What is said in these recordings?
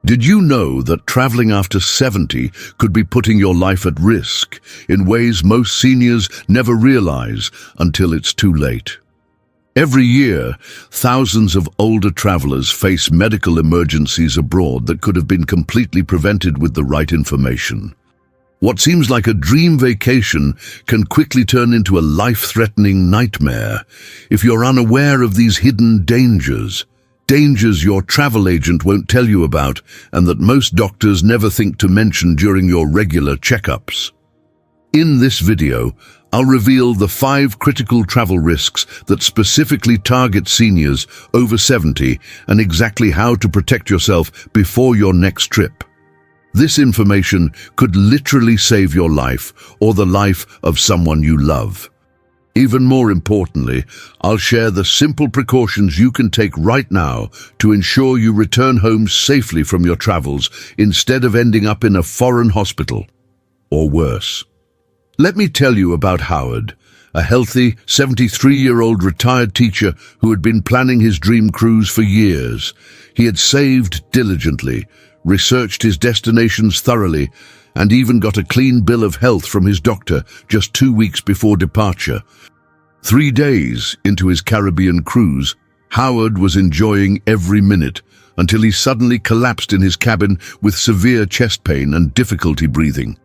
Did you know that traveling after 70 could be putting your life at risk in ways most seniors never realize until it's too late? Every year, thousands of older travelers face medical emergencies abroad that could have been completely prevented with the right information. What seems like a dream vacation can quickly turn into a life-threatening nightmare if you're unaware of these hidden dangers. Dangers your travel agent won't tell you about and that most doctors never think to mention during your regular checkups. In this video, I'll reveal the 5 critical travel risks that specifically target seniors over 70 and exactly how to protect yourself before your next trip. This information could literally save your life or the life of someone you love. Even more importantly, I'll share the simple precautions you can take right now to ensure you return home safely from your travels instead of ending up in a foreign hospital, or worse. Let me tell you about Howard, a healthy 73-year-old retired teacher who had been planning his dream cruise for years. He had saved diligently, researched his destinations thoroughly, and even got a clean bill of health from his doctor just 2 weeks before departure. 3 days into his Caribbean cruise, Howard was enjoying every minute until he suddenly collapsed in his cabin with severe chest pain and difficulty breathing.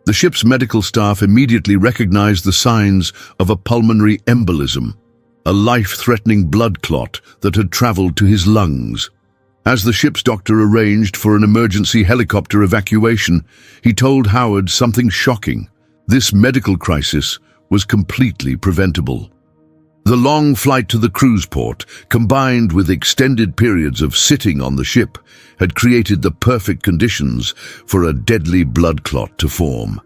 The ship's medical staff immediately recognized the signs of a pulmonary embolism, a life-threatening blood clot that had traveled to his lungs. As the ship's doctor arranged for an emergency helicopter evacuation, he told Howard something shocking. This medical crisis was completely preventable. The long flight to the cruise port, combined with extended periods of sitting on the ship, had created the perfect conditions for a deadly blood clot to form.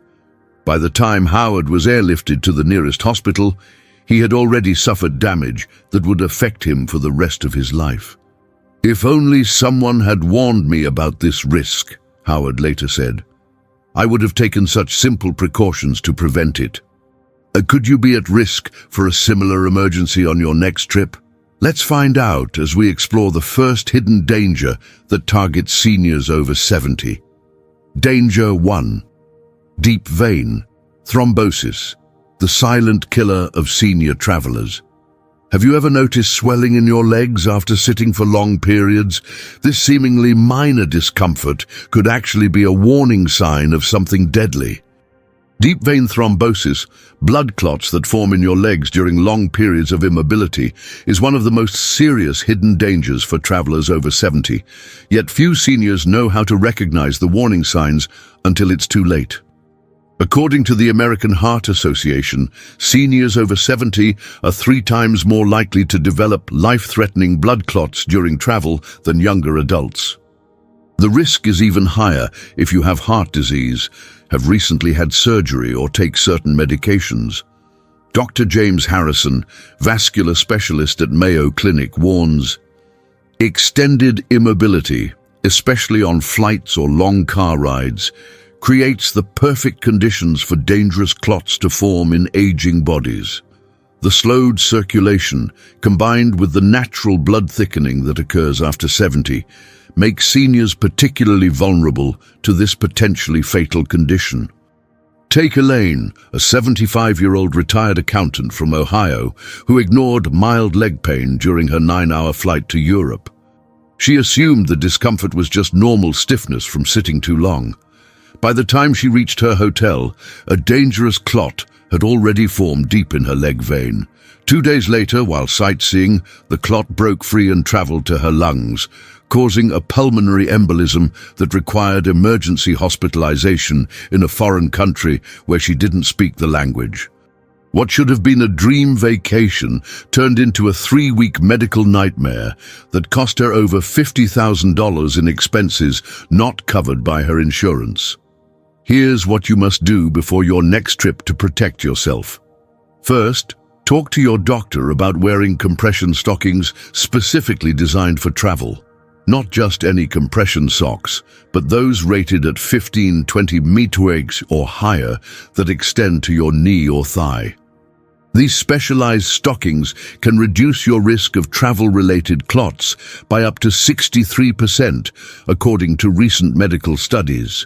By the time Howard was airlifted to the nearest hospital, he had already suffered damage that would affect him for the rest of his life. "If only someone had warned me about this risk," Howard later said. "I would have taken such simple precautions to prevent it." Could you be at risk for a similar emergency on your next trip? Let's find out as we explore the first hidden danger that targets seniors over 70. Danger 1. Deep vein thrombosis, the silent killer of senior travelers. Have you ever noticed swelling in your legs after sitting for long periods? This seemingly minor discomfort could actually be a warning sign of something deadly. Deep vein thrombosis, blood clots that form in your legs during long periods of immobility, is one of the most serious hidden dangers for travelers over 70. Yet few seniors know how to recognize the warning signs until it's too late. According to the American Heart Association, seniors over 70 are 3 times more likely to develop life-threatening blood clots during travel than younger adults. The risk is even higher if you have heart disease, have recently had surgery, or take certain medications. Dr. James Harrison, vascular specialist at Mayo Clinic, warns, "Extended immobility, especially on flights or long car rides, creates the perfect conditions for dangerous clots to form in aging bodies. The slowed circulation, combined with the natural blood thickening that occurs after 70, makes seniors particularly vulnerable to this potentially fatal condition." Take Elaine, a 75-year-old retired accountant from Ohio, who ignored mild leg pain during her 9-hour flight to Europe. She assumed the discomfort was just normal stiffness from sitting too long. By the time she reached her hotel, a dangerous clot had already formed deep in her leg vein. 2 days later, while sightseeing, the clot broke free and traveled to her lungs, causing a pulmonary embolism that required emergency hospitalization in a foreign country where she didn't speak the language. What should have been a dream vacation turned into a 3-week medical nightmare that cost her over $50,000 in expenses not covered by her insurance. Here's what you must do before your next trip to protect yourself. First, talk to your doctor about wearing compression stockings specifically designed for travel. Not just any compression socks, but those rated at 15-20 metwigs or higher that extend to your knee or thigh. These specialized stockings can reduce your risk of travel-related clots by up to 63%, according to recent medical studies.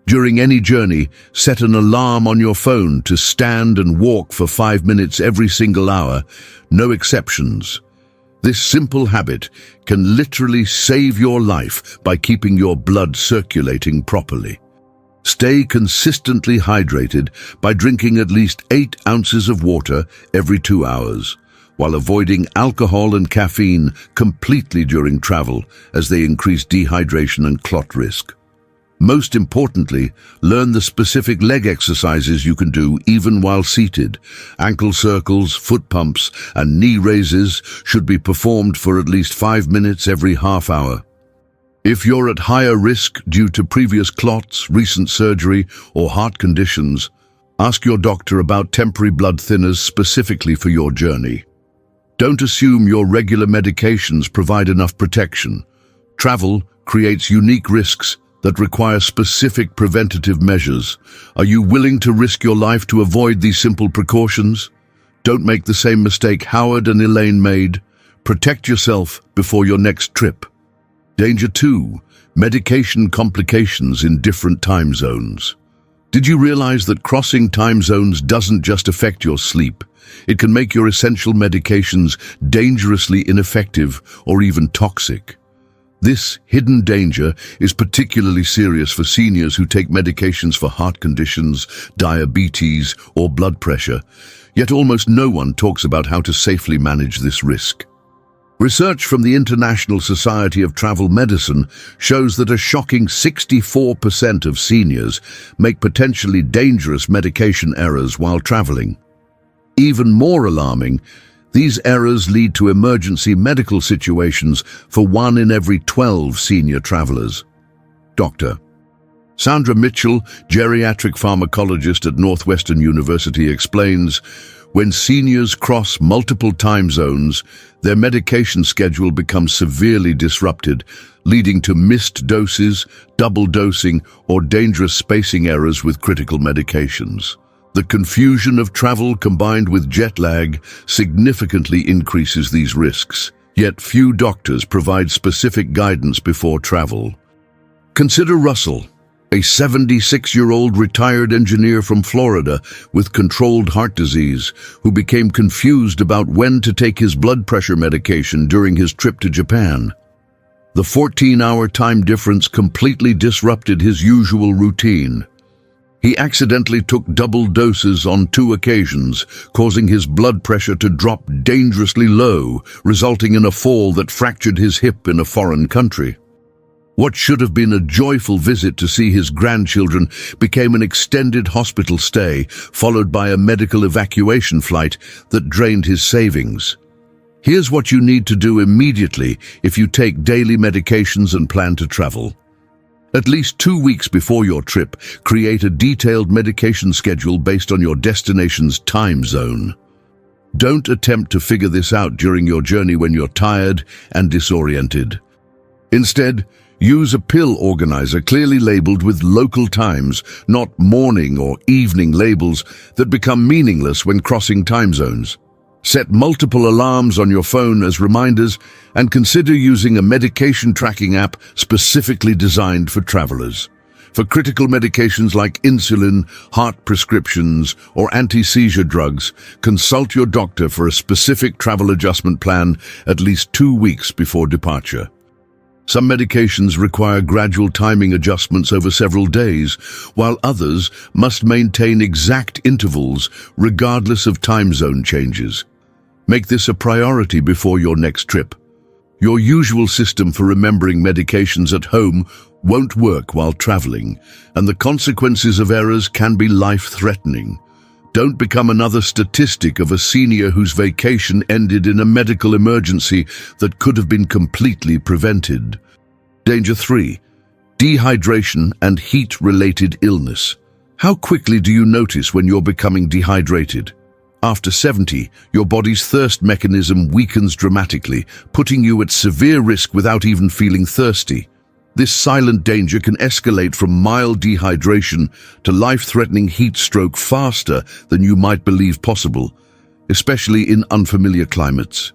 During any journey, set an alarm on your phone to stand and walk for 5 minutes every single hour, no exceptions. This simple habit can literally save your life by keeping your blood circulating properly. Stay consistently hydrated by drinking at least 8 ounces of water every 2 hours, while avoiding alcohol and caffeine completely during travel, as they increase dehydration and clot risk. Most importantly, learn the specific leg exercises you can do even while seated. Ankle circles, foot pumps, and knee raises should be performed for at least 5 minutes every half hour. If you're at higher risk due to previous clots, recent surgery, or heart conditions, ask your doctor about temporary blood thinners specifically for your journey. Don't assume your regular medications provide enough protection. Travel creates unique risks that require specific preventative measures. Are you willing to risk your life to avoid these simple precautions? Don't make the same mistake Howard and Elaine made. Protect yourself before your next trip. Danger 2. Medication complications in different time zones. Did you realize that crossing time zones doesn't just affect your sleep? It can make your essential medications dangerously ineffective or even toxic. This hidden danger is particularly serious for seniors who take medications for heart conditions, diabetes, or blood pressure, yet almost no one talks about how to safely manage this risk. Research from the International Society of Travel Medicine shows that a shocking 64% of seniors make potentially dangerous medication errors while traveling. Even more alarming, these errors lead to emergency medical situations for 1 in every 12 senior travelers. Dr. Sandra Mitchell, geriatric pharmacologist at Northwestern University, explains, when seniors cross multiple time zones, their medication schedule becomes severely disrupted, leading to missed doses, double dosing, or dangerous spacing errors with critical medications. The confusion of travel combined with jet lag significantly increases these risks, yet few doctors provide specific guidance before travel. Consider Russell, a 76-year-old retired engineer from Florida with controlled heart disease, who became confused about when to take his blood pressure medication during his trip to Japan. The 14-hour time difference completely disrupted his usual routine. He accidentally took double doses on 2 occasions, causing his blood pressure to drop dangerously low, resulting in a fall that fractured his hip in a foreign country. What should have been a joyful visit to see his grandchildren became an extended hospital stay, followed by a medical evacuation flight that drained his savings. Here's what you need to do immediately if you take daily medications and plan to travel. At least 2 weeks before your trip, create a detailed medication schedule based on your destination's time zone. Don't attempt to figure this out during your journey when you're tired and disoriented. Instead, use a pill organizer clearly labeled with local times, not morning or evening labels that become meaningless when crossing time zones. Set multiple alarms on your phone as reminders and consider using a medication tracking app specifically designed for travelers. For critical medications like insulin, heart prescriptions, or anti-seizure drugs, consult your doctor for a specific travel adjustment plan at least 2 weeks before departure. Some medications require gradual timing adjustments over several days, while others must maintain exact intervals regardless of time zone changes. Make this a priority before your next trip. Your usual system for remembering medications at home won't work while traveling, and the consequences of errors can be life-threatening. Don't become another statistic of a senior whose vacation ended in a medical emergency that could have been completely prevented. Danger 3. Dehydration and heat-related illness. How quickly do you notice when you're becoming dehydrated? After 70, your body's thirst mechanism weakens dramatically, putting you at severe risk without even feeling thirsty. This silent danger can escalate from mild dehydration to life-threatening heat stroke faster than you might believe possible. especially in unfamiliar climates.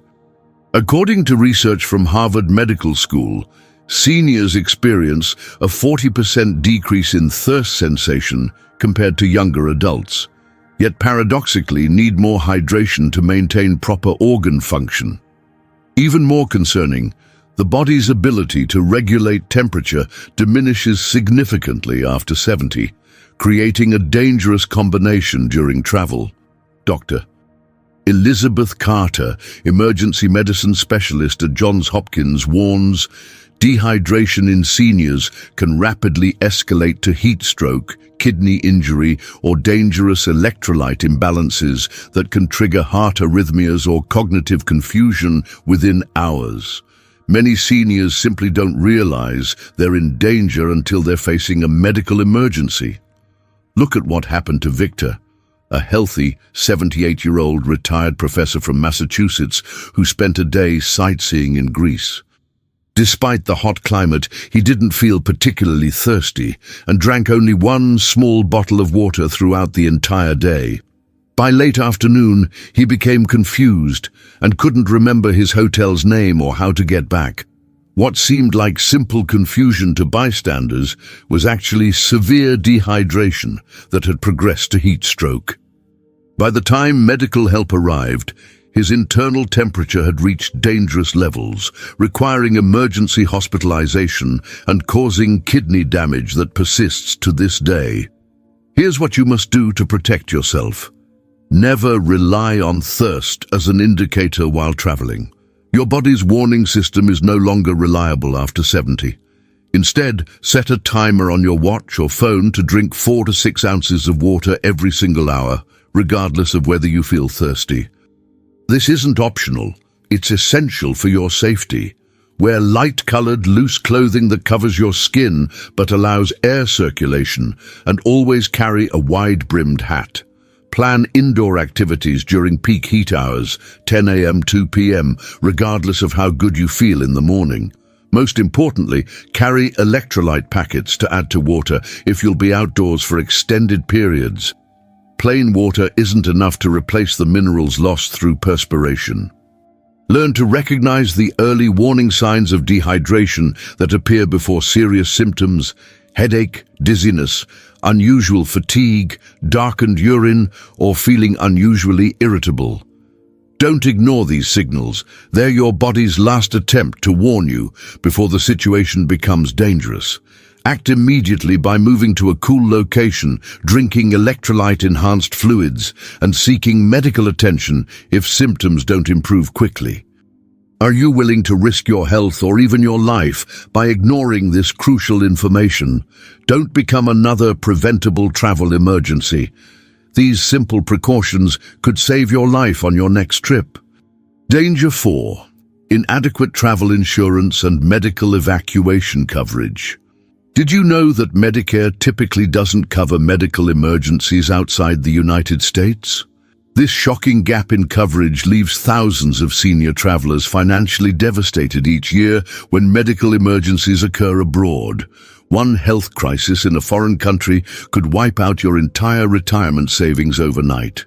According to research from Harvard Medical School, seniors experience a 40% decrease in thirst sensation compared to younger adults, yet paradoxically need more hydration to maintain proper organ function. Even more concerning, the body's ability to regulate temperature diminishes significantly after 70, creating a dangerous combination during travel. Dr. Elizabeth Carter, emergency medicine specialist at Johns Hopkins, warns dehydration in seniors can rapidly escalate to heat stroke, kidney injury, or dangerous electrolyte imbalances that can trigger heart arrhythmias or cognitive confusion within hours. Many seniors simply don't realize they're in danger until they're facing a medical emergency. Look at what happened to Victor, a healthy 78-year-old retired professor from Massachusetts who spent a day sightseeing in Greece. Despite the hot climate, he didn't feel particularly thirsty and drank only one small bottle of water throughout the entire day. By late afternoon, he became confused and couldn't remember his hotel's name or how to get back. What seemed like simple confusion to bystanders was actually severe dehydration that had progressed to heat stroke. By the time medical help arrived, his internal temperature had reached dangerous levels, requiring emergency hospitalization and causing kidney damage that persists to this day. Here's what you must do to protect yourself. Never rely on thirst as an indicator while traveling. Your body's warning system is no longer reliable after 70. Instead, set a timer on your watch or phone to drink 4 to 6 ounces of water every single hour, regardless of whether you feel thirsty. This isn't optional, it's essential for your safety. Wear light-colored, loose clothing that covers your skin but allows air circulation, and always carry a wide-brimmed hat. Plan indoor activities during peak heat hours, 10 a.m. 2 p.m., regardless of how good you feel in the morning. Most importantly, carry electrolyte packets to add to water if you'll be outdoors for extended periods. Plain water isn't enough to replace the minerals lost through perspiration. Learn to recognize the early warning signs of dehydration that appear before serious symptoms: headache, dizziness, unusual fatigue, darkened urine, or feeling unusually irritable. Don't ignore these signals. They're your body's last attempt to warn you before the situation becomes dangerous. Act immediately by moving to a cool location, drinking electrolyte-enhanced fluids, and seeking medical attention if symptoms don't improve quickly. Are you willing to risk your health or even your life by ignoring this crucial information? Don't become another preventable travel emergency. These simple precautions could save your life on your next trip. Danger 4. Inadequate travel insurance and medical evacuation coverage. Did you know that Medicare typically doesn't cover medical emergencies outside the United States? This shocking gap in coverage leaves thousands of senior travelers financially devastated each year when medical emergencies occur abroad. One health crisis in a foreign country could wipe out your entire retirement savings overnight.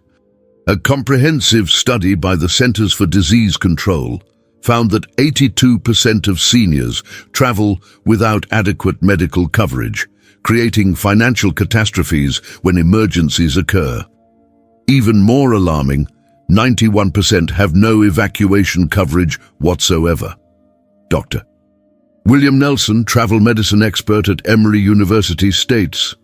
A comprehensive study by the Centers for Disease Control found that 82% of seniors travel without adequate medical coverage, creating financial catastrophes when emergencies occur. Even more alarming, 91% have no evacuation coverage whatsoever. Dr. William Nelson, travel medicine expert at Emory University, states,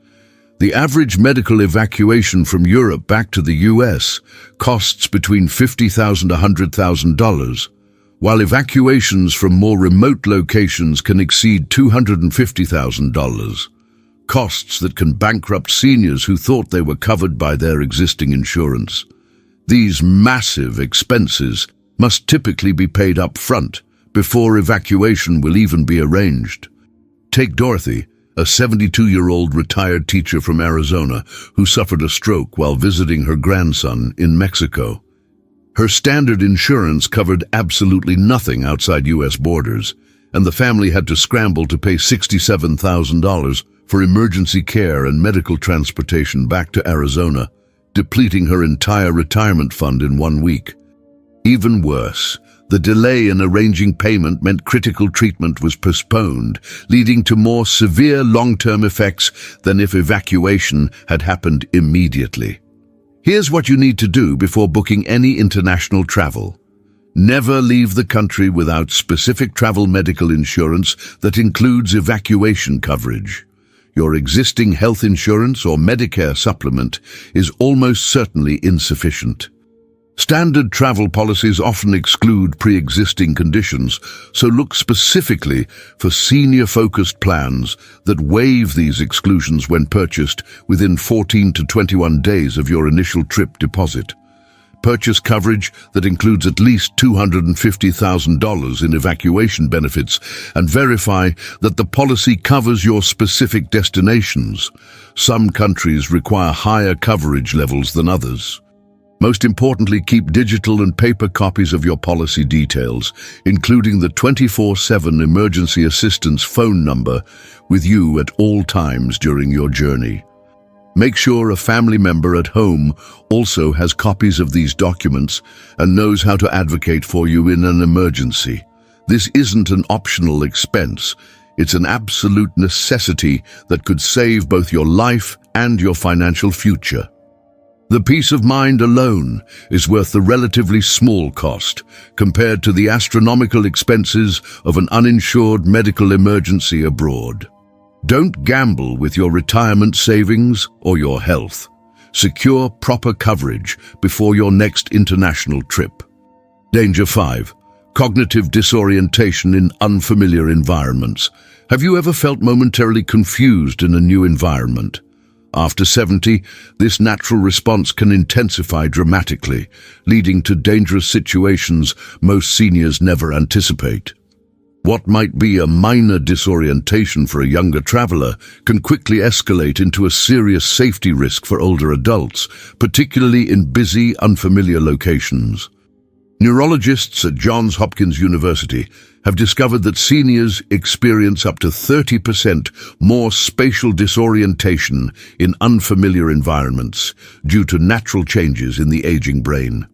"The average medical evacuation from Europe back to the US costs between $50,000 to $100,000, while evacuations from more remote locations can exceed $250,000, costs that can bankrupt seniors who thought they were covered by their existing insurance. These massive expenses must typically be paid up front before evacuation will even be arranged." Take Dorothy, a 72-year-old retired teacher from Arizona who suffered a stroke while visiting her grandson in Mexico. Her standard insurance covered absolutely nothing outside U.S. borders, and the family had to scramble to pay $67,000 for emergency care and medical transportation back to Arizona. depleting her entire retirement fund in 1 week. Even worse, the delay in arranging payment meant critical treatment was postponed, leading to more severe long-term effects than if evacuation had happened immediately. Here's what you need to do before booking any international travel. Never leave the country without specific travel medical insurance that includes evacuation coverage. Your existing health insurance or Medicare supplement is almost certainly insufficient. Standard travel policies often exclude pre-existing conditions, so look specifically for senior-focused plans that waive these exclusions when purchased within 14 to 21 days of your initial trip deposit. Purchase coverage that includes at least $250,000 in evacuation benefits and verify that the policy covers your specific destinations. Some countries require higher coverage levels than others. Most importantly, keep digital and paper copies of your policy details, including the 24/7 emergency assistance phone number, with you at all times during your journey. Make sure a family member at home also has copies of these documents and knows how to advocate for you in an emergency. This isn't an optional expense. It's an absolute necessity that could save both your life and your financial future. The peace of mind alone is worth the relatively small cost compared to the astronomical expenses of an uninsured medical emergency abroad. Don't gamble with your retirement savings or your health. Secure proper coverage before your next international trip. Danger 5. Cognitive disorientation in unfamiliar environments. Have you ever felt momentarily confused in a new environment? After 70, this natural response can intensify dramatically, leading to dangerous situations most seniors never anticipate. What might be a minor disorientation for a younger traveler can quickly escalate into a serious safety risk for older adults, particularly in busy, unfamiliar locations. Neurologists at Johns Hopkins University have discovered that seniors experience up to 30% more spatial disorientation in unfamiliar environments due to natural changes in the aging brain.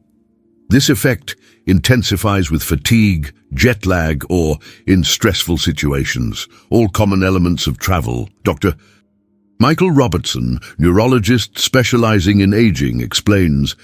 This effect intensifies with fatigue, jet lag, or in stressful situations, all common elements of travel. Dr. Michael Robertson, neurologist specializing in aging, explains,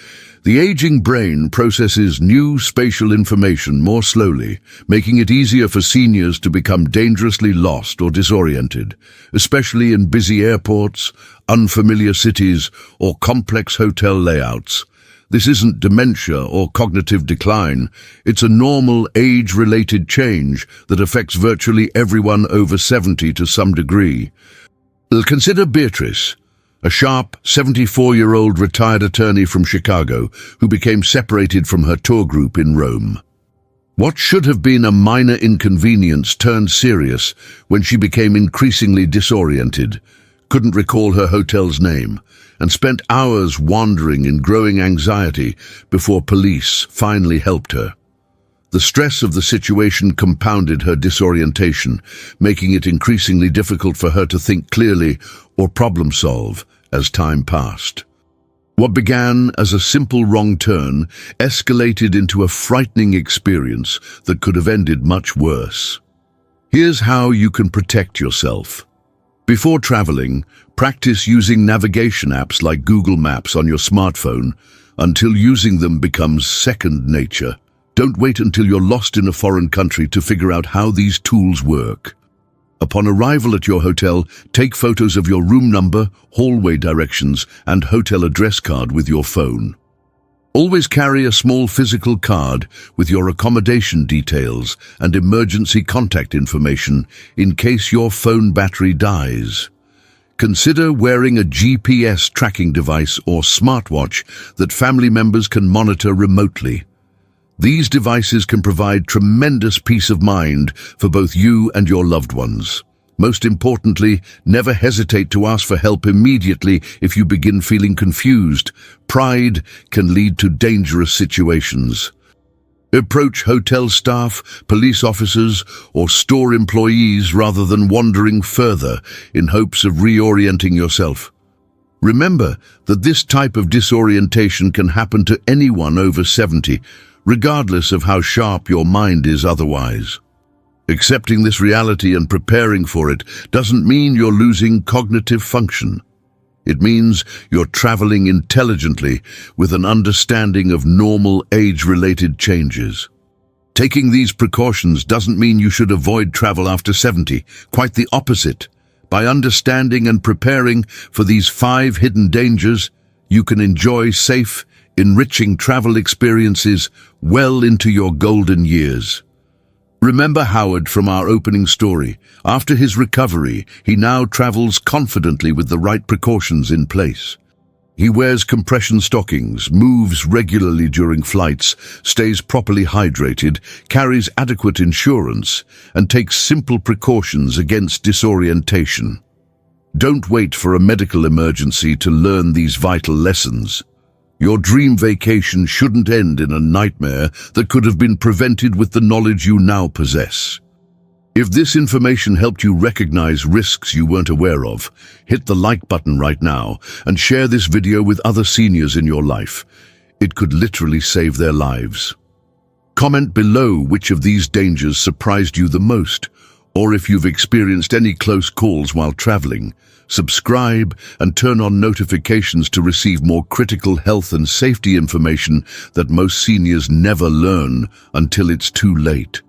the aging brain processes new spatial information more slowly, making it easier for seniors to become dangerously lost or disoriented, especially in busy airports, unfamiliar cities, or complex hotel layouts. This isn't dementia or cognitive decline. It's a normal age-related change that affects virtually everyone over 70 to some degree. Consider Beatrice, a sharp 74-year-old retired attorney from Chicago who became separated from her tour group in Rome. What should have been a minor inconvenience turned serious when she became increasingly disoriented, couldn't recall her hotel's name, and spent hours wandering in growing anxiety before police finally helped her. The stress of the situation compounded her disorientation, making it increasingly difficult for her to think clearly or problem solve as time passed. What began as a simple wrong turn escalated into a frightening experience that could have ended much worse. Here's how you can protect yourself. Before traveling, practice using navigation apps like Google Maps on your smartphone until using them becomes second nature. Don't wait until you're lost in a foreign country to figure out how these tools work. Upon arrival at your hotel, take photos of your room number, hallway directions, and hotel address card with your phone. Always carry a small physical card with your accommodation details and emergency contact information in case your phone battery dies. Consider wearing a GPS tracking device or smartwatch that family members can monitor remotely. These devices can provide tremendous peace of mind for both you and your loved ones. Most importantly, never hesitate to ask for help immediately if you begin feeling confused. Pride can lead to dangerous situations. Approach hotel staff, police officers, or store employees rather than wandering further in hopes of reorienting yourself. Remember that this type of disorientation can happen to anyone over 70, regardless of how sharp your mind is otherwise. Accepting this reality and preparing for it doesn't mean you're losing cognitive function. It means you're traveling intelligently with an understanding of normal age-related changes. Taking these precautions doesn't mean you should avoid travel after 70, quite the opposite. By understanding and preparing for these 5 hidden dangers, you can enjoy safe, enriching travel experiences well into your golden years. Remember Howard from our opening story. After his recovery, he now travels confidently with the right precautions in place. He wears compression stockings, moves regularly during flights, stays properly hydrated, carries adequate insurance, and takes simple precautions against disorientation. Don't wait for a medical emergency to learn these vital lessons. Your dream vacation shouldn't end in a nightmare that could have been prevented with the knowledge you now possess. If this information helped you recognize risks you weren't aware of, hit the like button right now and share this video with other seniors in your life. It could literally save their lives. Comment below which of these dangers surprised you the most, or if you've experienced any close calls while traveling. Subscribe and turn on notifications to receive more critical health and safety information that most seniors never learn until it's too late.